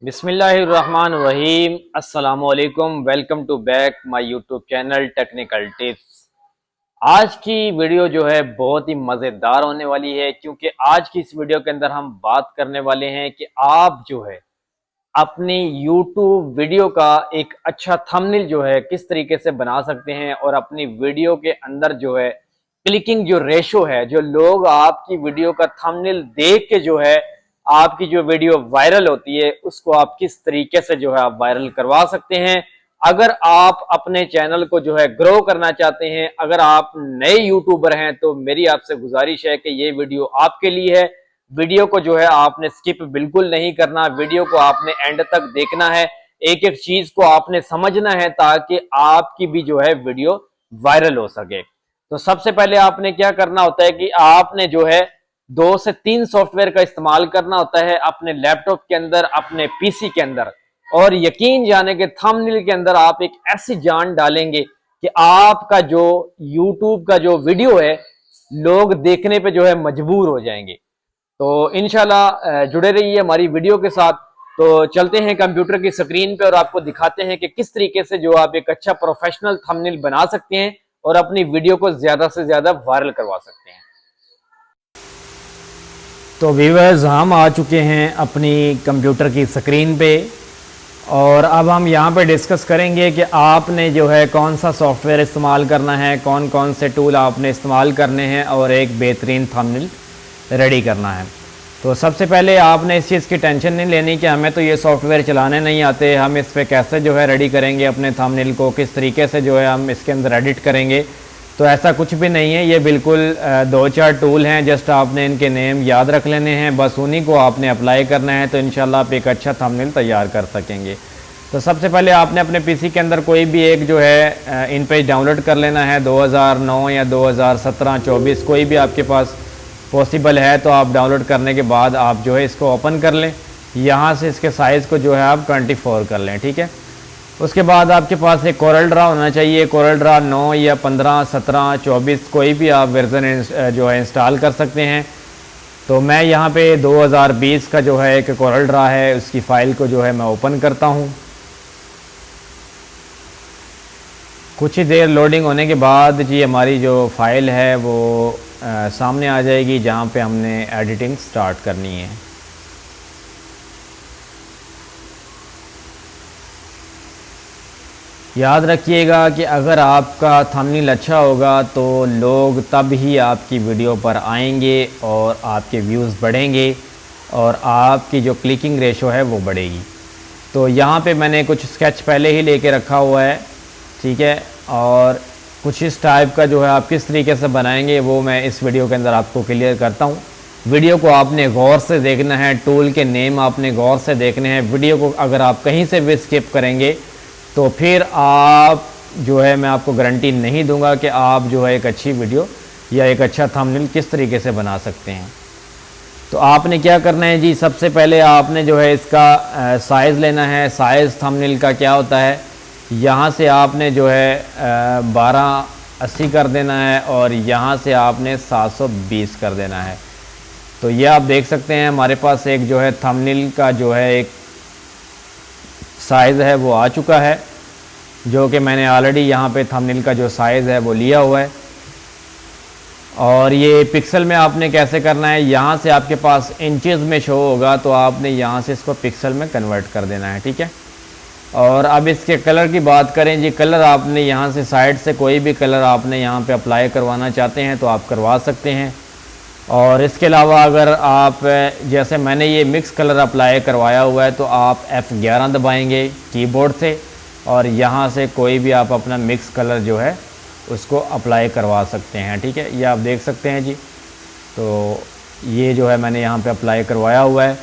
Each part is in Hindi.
बिस्मिल्लाहिर्रहमानिर्रहीम। अस्सलामुअलैकुम। Welcome to back my YouTube channel technical tips. आज की वीडियो जो है बहुत ही मज़ेदार होने वाली है, क्योंकि आज की इस वीडियो के अंदर हम बात करने वाले हैं कि आप जो है अपनी यूट्यूब वीडियो का एक अच्छा थंबनेल जो है किस तरीके से बना सकते हैं, और अपनी वीडियो के अंदर जो है क्लिकिंग जो रेशो है, जो लोग आपकी वीडियो का थंबनेल देख के जो है आपकी जो वीडियो वायरल होती है, उसको आप किस तरीके से जो है आप वायरल करवा सकते हैं। अगर आप अपने चैनल को जो है ग्रो करना चाहते हैं, अगर आप नए यूट्यूबर हैं, तो मेरी आपसे गुजारिश है कि ये वीडियो आपके लिए है। वीडियो को जो है आपने स्किप बिल्कुल नहीं करना, वीडियो को आपने एंड तक देखना है, एक एक चीज को आपने समझना है, ताकि आपकी भी जो है वीडियो वायरल हो सके। तो सबसे पहले आपने क्या करना होता है कि आपने जो है 2 से 3 सॉफ्टवेयर का इस्तेमाल करना होता है अपने लैपटॉप के अंदर, अपने पीसी के अंदर, और यकीन जाने के थंबनेल के अंदर आप एक ऐसी जान डालेंगे कि आपका जो यूट्यूब का जो वीडियो है लोग देखने पे जो है मजबूर हो जाएंगे। तो इंशाल्लाह जुड़े रहिए हमारी वीडियो के साथ। तो चलते हैं कंप्यूटर की स्क्रीन पे और आपको दिखाते हैं कि किस तरीके से जो आप एक अच्छा प्रोफेशनल थंबनेल बना सकते हैं और अपनी वीडियो को ज्यादा से ज्यादा वायरल करवा सकते हैं। तो व्यूअर्स, हम आ चुके हैं अपनी कंप्यूटर की स्क्रीन पे, और अब हम यहाँ पे डिस्कस करेंगे कि आपने जो है कौन सा सॉफ्टवेयर इस्तेमाल करना है, कौन कौन से टूल आपने इस्तेमाल करने हैं, और एक बेहतरीन थंबनेल रेडी करना है। तो सबसे पहले आपने इस चीज़ की टेंशन नहीं लेनी कि हमें तो ये सॉफ्टवेयर चलाने नहीं आते, हम इस पर कैसे जो है रेडी करेंगे अपने थंबनेल को, किस तरीके से जो है हम इसके अंदर एडिट करेंगे। तो ऐसा कुछ भी नहीं है, ये बिल्कुल 2-4 टूल हैं, जस्ट आपने इनके नेम याद रख लेने हैं, बस उन्हीं को आपने अप्लाई करना है, तो इंशाल्लाह आप एक अच्छा थंबनेल तैयार कर सकेंगे। तो सबसे पहले आपने अपने पीसी के अंदर कोई भी एक जो है इन पेज डाउनलोड कर लेना है, 2009 या 2017, 24 कोई भी आपके पास पॉसिबल है तो आप डाउनलोड करने के बाद आप जो है इसको ओपन कर लें। यहाँ से इसके साइज़ को जो है आप 24 कर लें, ठीक है। उसके बाद आपके पास एक कोरल ड्रा होना चाहिए, कोरल ड्रा 9 या 15, 17, 24 कोई भी आप वर्जन जो है इंस्टॉल कर सकते हैं। तो मैं यहाँ पे 2020 का जो है एक कोरल ड्रा है, उसकी फ़ाइल को जो है मैं ओपन करता हूँ। कुछ ही देर लोडिंग होने के बाद जी हमारी जो फ़ाइल है वो सामने आ जाएगी, जहाँ पे हमने एडिटिंग स्टार्ट करनी है। याद रखिएगा कि अगर आपका थंबनेल अच्छा होगा तो लोग तब ही आपकी वीडियो पर आएंगे और आपके व्यूज़ बढ़ेंगे और आपकी जो क्लिकिंग रेशो है वो बढ़ेगी। तो यहाँ पे मैंने कुछ स्केच पहले ही लेके रखा हुआ है, ठीक है, और कुछ इस टाइप का जो है आप किस तरीके से बनाएंगे वो मैं इस वीडियो के अंदर आपको क्लियर करता हूँ। वीडियो को आपने गौर से देखना है, टूल के नेम आपने गौर से देखने हैं। वीडियो को अगर आप कहीं से भी स्किप करेंगे तो फिर आप जो है मैं आपको गारंटी नहीं दूंगा कि आप जो है एक अच्छी वीडियो या एक अच्छा थंबनेल किस तरीके से बना सकते हैं। तो आपने क्या करना है जी, सबसे पहले आपने जो है इसका साइज़ लेना है। साइज़ थंबनेल का क्या होता है, यहाँ से आपने जो है 1280 कर देना है और यहाँ से आपने 720 कर देना है। तो ये आप देख सकते हैं हमारे पास एक जो है थंबनेल का जो है एक साइज़ है वो आ चुका है, जो कि मैंने ऑलरेडी यहाँ पे थंबनेल का जो साइज़ है वो लिया हुआ है। और ये पिक्सल में आपने कैसे करना है, यहाँ से आपके पास इंचेस में शो होगा तो आपने यहाँ से इसको पिक्सल में कन्वर्ट कर देना है, ठीक है। और अब इसके कलर की बात करें जी, कलर आपने यहाँ से साइड से कोई भी कलर आपने यहाँ पे अप्लाई करवाना चाहते हैं तो आप करवा सकते हैं। और इसके अलावा अगर आप जैसे मैंने ये मिक्स कलर अप्लाई करवाया हुआ है तो आप F11 दबाएंगे कीबोर्ड से और यहाँ से कोई भी आप अपना मिक्स कलर जो है उसको अप्लाई करवा सकते हैं, ठीक है। ये आप देख सकते हैं जी। तो ये जो है मैंने यहाँ पे अप्लाई करवाया हुआ है।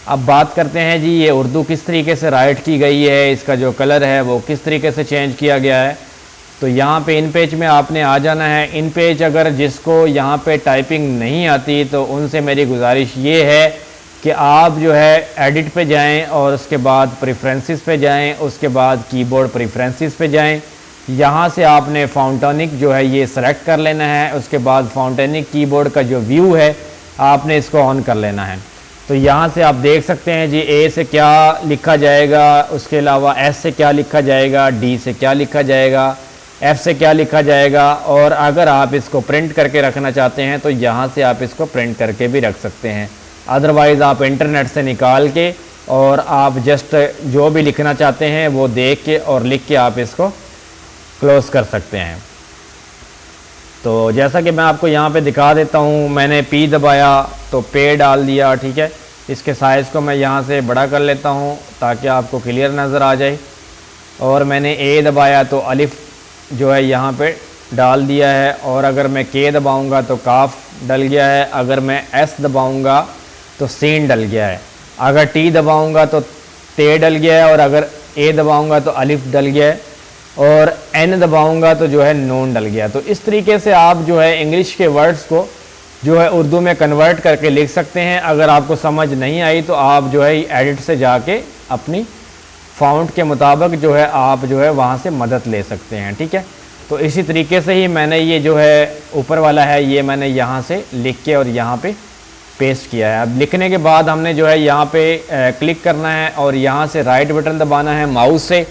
अब बात करते हैं जी ये उर्दू किस तरीके से राइट की गई है, इसका जो कलर है वो किस तरीके से चेंज किया गया है। तो यहाँ पे इन पेज में आपने आ जाना है। इन पेज अगर जिसको यहाँ पे टाइपिंग नहीं आती तो उनसे मेरी गुजारिश ये है कि आप जो है एडिट पे जाएं और उसके बाद प्रेफरेंसेस पे जाएं, उसके बाद कीबोर्ड प्रेफरेंसेस पे जाएं। यहाँ से आपने फाउंटेनिक जो है ये सेलेक्ट कर लेना है। उसके बाद फाउंटेनिक कीबोर्ड का जो व्यू है आपने इसको ऑन कर लेना है। तो यहाँ से आप देख सकते हैं जी ए से क्या लिखा जाएगा, उसके अलावा एस से क्या लिखा जाएगा, डी से क्या लिखा जाएगा, एफ से क्या लिखा जाएगा। और अगर आप इसको प्रिंट करके रखना चाहते हैं तो यहाँ से आप इसको प्रिंट करके भी रख सकते हैं। अदरवाइज़ आप इंटरनेट से निकाल के और आप जस्ट जो भी लिखना चाहते हैं वो देख के और लिख के आप इसको क्लोज़ कर सकते हैं। तो जैसा कि मैं आपको यहाँ पे दिखा देता हूँ, मैंने पी दबाया तो पे डाल दिया, ठीक है। इसके साइज़ को मैं यहाँ से बड़ा कर लेता हूँ ताकि आपको क्लियर नज़र आ जाए। और मैंने ए दबाया तो अलिफ जो है यहाँ पे डाल दिया है, और अगर मैं के दबाऊँगा तो काफ डल गया है, अगर मैं एस दबाऊँगा तो सीन डल गया है, अगर टी दबाऊँगा तो ते डल गया है, और अगर ए दबाऊँगा तो अलिफ डल गया है, और एन दबाऊँगा तो जो है नून डल गया। तो इस तरीके से आप जो है इंग्लिश के वर्ड्स को जो है उर्दू में कन्वर्ट करके लिख सकते हैं। अगर आपको समझ नहीं आई तो आप जो है एडिट से जाके अपनी फ़ॉन्ट के मुताबिक जो है आप जो है वहाँ से मदद ले सकते हैं, ठीक है। तो इसी तरीके से ही मैंने ये जो है ऊपर वाला है ये मैंने यहाँ से लिख के और यहाँ पे पेस्ट किया है। अब लिखने के बाद हमने जो है यहाँ पे क्लिक करना है और यहाँ से राइट बटन दबाना है माउस से।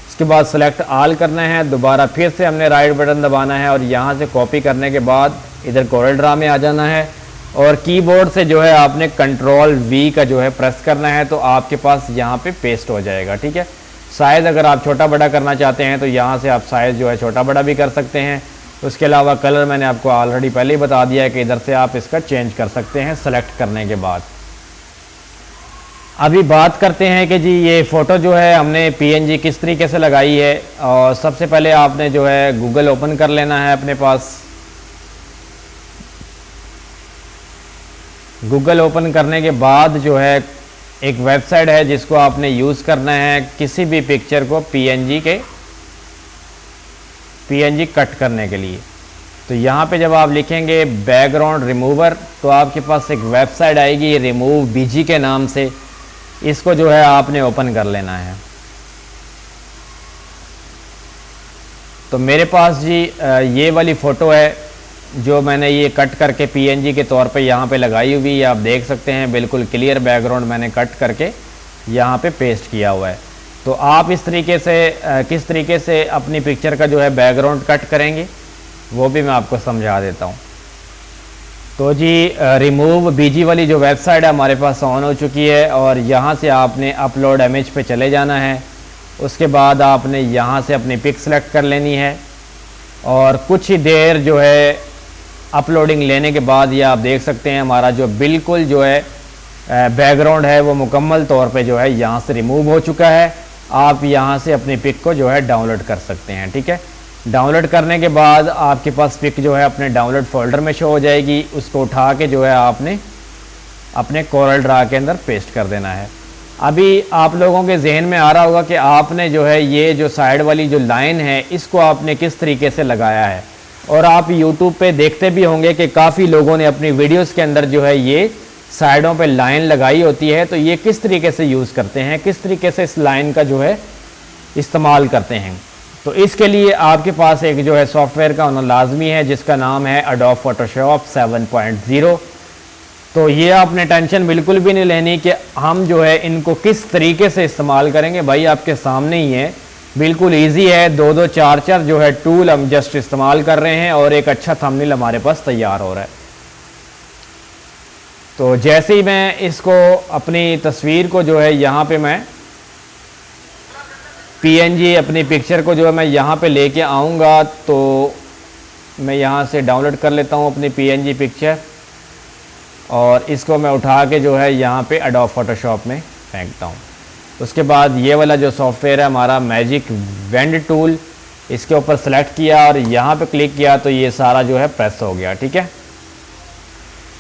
इसके बाद सेलेक्ट ऑल करना है, दोबारा फिर से हमने राइट बटन दबाना है और यहाँ से कॉपी करने के बाद इधर कोरल ड्रा में आ जाना है, और कीबोर्ड से जो है आपने कंट्रोल वी का जो है प्रेस करना है, तो आपके पास यहाँ पे पेस्ट हो जाएगा, ठीक है। साइज़ अगर आप छोटा बड़ा करना चाहते हैं तो यहाँ से आप साइज़ जो है छोटा बड़ा भी कर सकते हैं। उसके अलावा कलर मैंने आपको ऑलरेडी पहले ही बता दिया है कि इधर से आप इसका चेंज कर सकते हैं सेलेक्ट करने के बाद। अभी बात करते हैं कि जी ये फ़ोटो जो है हमने पीएनजी किस तरीके से लगाई है। और सबसे पहले आपने जो है गूगल ओपन कर लेना है अपने पास। गूगल ओपन करने के बाद जो है एक वेबसाइट है जिसको आपने यूज़ करना है किसी भी पिक्चर को पीएनजी कट करने के लिए। तो यहाँ पे जब आप लिखेंगे बैकग्राउंड रिमूवर तो आपके पास एक वेबसाइट आएगी रिमूव बीजी के नाम से, इसको जो है आपने ओपन कर लेना है। तो मेरे पास जी ये वाली फ़ोटो है जो मैंने ये कट करके पीएनजी के तौर पे यहाँ पे लगाई हुई है, आप देख सकते हैं बिल्कुल क्लियर बैकग्राउंड मैंने कट करके यहाँ पे पेस्ट किया हुआ है। तो आप इस तरीके से किस तरीके से अपनी पिक्चर का जो है बैकग्राउंड कट करेंगे वो भी मैं आपको समझा देता हूँ। तो जी रिमूव बीजी वाली जो वेबसाइट है हमारे पास ऑन हो चुकी है, और यहाँ से आपने अपलोड इमेज पे चले जाना है। उसके बाद आपने यहाँ से अपनी पिक सेलेक्ट कर लेनी है, और कुछ ही देर जो है अपलोडिंग लेने के बाद ये आप देख सकते हैं हमारा जो बिल्कुल जो है बैकग्राउंड है वो मुकम्मल तौर पे जो है यहाँ से रिमूव हो चुका है। आप यहाँ से अपनी पिक को जो है डाउनलोड कर सकते हैं, ठीक है। डाउनलोड करने के बाद आपके पास पिक जो है अपने डाउनलोड फोल्डर में शो हो जाएगी। उसको उठा के जो है आपने अपने कोरल ड्रा के अंदर पेस्ट कर देना है। अभी आप लोगों के जहन में आ रहा होगा कि आपने जो है ये जो साइड वाली जो लाइन है इसको आपने किस तरीके से लगाया है, और आप YouTube पे देखते भी होंगे कि काफ़ी लोगों ने अपनी वीडियोस के अंदर जो है ये साइडों पे लाइन लगाई होती है। तो ये किस तरीके से यूज़ करते हैं, किस तरीके से इस लाइन का जो है इस्तेमाल करते हैं। तो इसके लिए आपके पास एक जो है सॉफ्टवेयर का होना लाजमी है जिसका नाम है Adobe Photoshop 7.0। तो ये आपने टेंशन बिल्कुल भी नहीं लेनी कि हम जो है इनको किस तरीके से इस्तेमाल करेंगे। भाई आपके सामने ही है, बिल्कुल इजी है। दो दो चार चार जो है टूल हम जस्ट इस्तेमाल कर रहे हैं और एक अच्छा थंबनेल हमारे पास तैयार हो रहा है। तो जैसे ही मैं इसको अपनी तस्वीर को जो है यहाँ पे मैं पीएनजी अपनी पिक्चर को जो है मैं यहाँ पे लेके आऊँगा, तो मैं यहाँ से डाउनलोड कर लेता हूँ अपनी पीएनजी पिक्चर, और इसको मैं उठा के जो है यहाँ पे Adobe Photoshop में फेंकता हूँ। उसके बाद ये वाला जो सॉफ्टवेयर है हमारा मैजिक वेंड टूल, इसके ऊपर सेलेक्ट किया और यहाँ पे क्लिक किया तो ये सारा जो है प्रेस हो गया, ठीक है।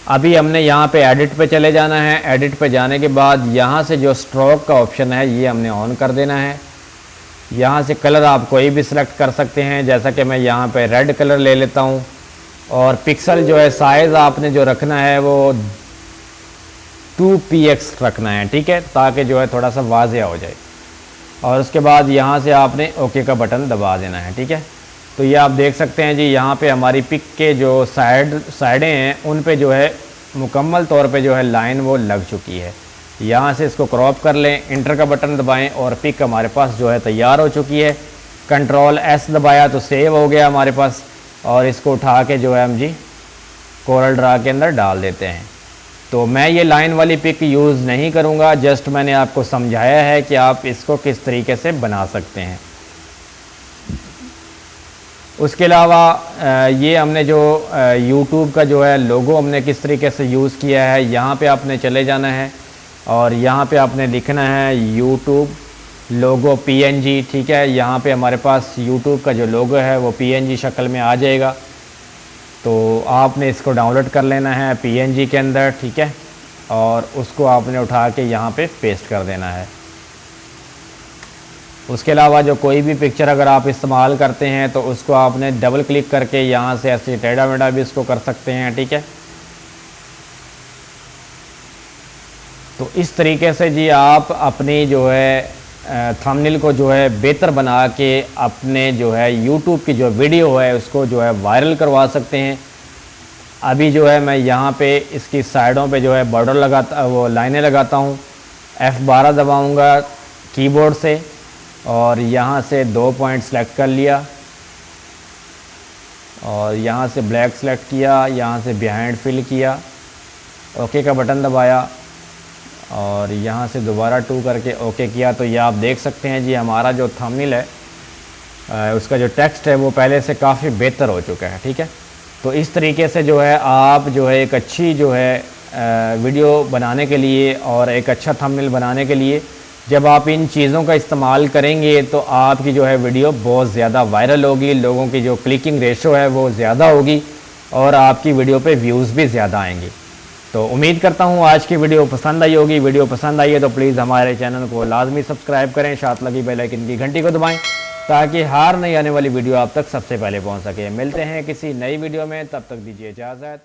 अभी हमने यहाँ पे एडिट पे चले जाना है। एडिट पे जाने के बाद यहाँ से जो स्ट्रोक का ऑप्शन है ये हमने ऑन कर देना है। यहाँ से कलर आप कोई भी सिलेक्ट कर सकते हैं, जैसा कि मैं यहाँ पे रेड कलर ले लेता हूँ। और पिक्सल जो है साइज़ आपने जो रखना है वो 2px रखना है, ठीक है, ताकि जो है थोड़ा सा वाज़ेह हो जाए। और उसके बाद यहाँ से आपने ओके का बटन दबा देना है, ठीक है। तो ये आप देख सकते हैं जी यहाँ पे हमारी पिक के जो साइडें हैं उन पे जो है मुकम्मल तौर पे जो है लाइन वो लग चुकी है। यहाँ से इसको क्रॉप कर लें, इंटर का बटन दबाएं और पिक हमारे पास जो है तैयार हो चुकी है। कंट्रोल एस दबाया तो सेव हो गया हमारे पास, और इसको उठा के जो है हम जी कोरल ड्रा के अंदर डाल देते हैं। तो मैं ये लाइन वाली पिक यूज़ नहीं करूँगा, जस्ट मैंने आपको समझाया है कि आप इसको किस तरीके से बना सकते हैं। उसके अलावा ये हमने जो YouTube का जो है लोगो हमने किस तरीके से यूज़ किया है, यहाँ पे आपने चले जाना है और यहाँ पे आपने लिखना है YouTube लोगो PNG, ठीक है। यहाँ पे हमारे पास YouTube का जो लोगो है वो PNG शक्ल में आ जाएगा, तो आपने इसको डाउनलोड कर लेना है PNG के अंदर, ठीक है, और उसको आपने उठा के यहाँ पे पेस्ट कर देना है। उसके अलावा जो कोई भी पिक्चर अगर आप इस्तेमाल करते हैं तो उसको आपने डबल क्लिक करके यहाँ से ऐसे टेढ़ा मेढ़ा भी इसको कर सकते हैं, ठीक है। तो इस तरीके से जी आप अपनी जो है थंबनेल को जो है बेहतर बना के अपने जो है YouTube की जो वीडियो है उसको जो है वायरल करवा सकते हैं। अभी जो है मैं यहाँ पे इसकी साइडों पे जो है बॉर्डर लगाता, वो लाइनें लगाता हूँ। F12 दबाऊँगा कीबोर्ड से और यहाँ से 2 पॉइंट सेलेक्ट कर लिया और यहाँ से ब्लैक सेलेक्ट किया, यहाँ से बिहाइंड फिल किया, ओके का बटन दबाया और यहाँ से दोबारा 2 करके ओके किया। तो ये आप देख सकते हैं जी हमारा जो थंबनेल है उसका जो टेक्स्ट है वो पहले से काफ़ी बेहतर हो चुका है, ठीक है। तो इस तरीके से जो है आप जो है एक अच्छी जो है वीडियो बनाने के लिए और एक अच्छा थंबनेल बनाने के लिए जब आप इन चीज़ों का इस्तेमाल करेंगे तो आपकी जो है वीडियो बहुत ज़्यादा वायरल होगी, लोगों की जो क्लिकिंग रेशो है वो ज़्यादा होगी और आपकी वीडियो पे व्यूज़ भी ज़्यादा आएंगे। तो उम्मीद करता हूँ आज की वीडियो पसंद आई होगी। वीडियो पसंद आई है तो प्लीज़ हमारे चैनल को लाजमी सब्सक्राइब करें, साथ लगी बेल आइकन की घंटी को दबाएँ ताकि हर नई आने वाली वीडियो आप तक सबसे पहले पहुँच सके। मिलते हैं किसी नई वीडियो में, तब तक दीजिए इजाज़त।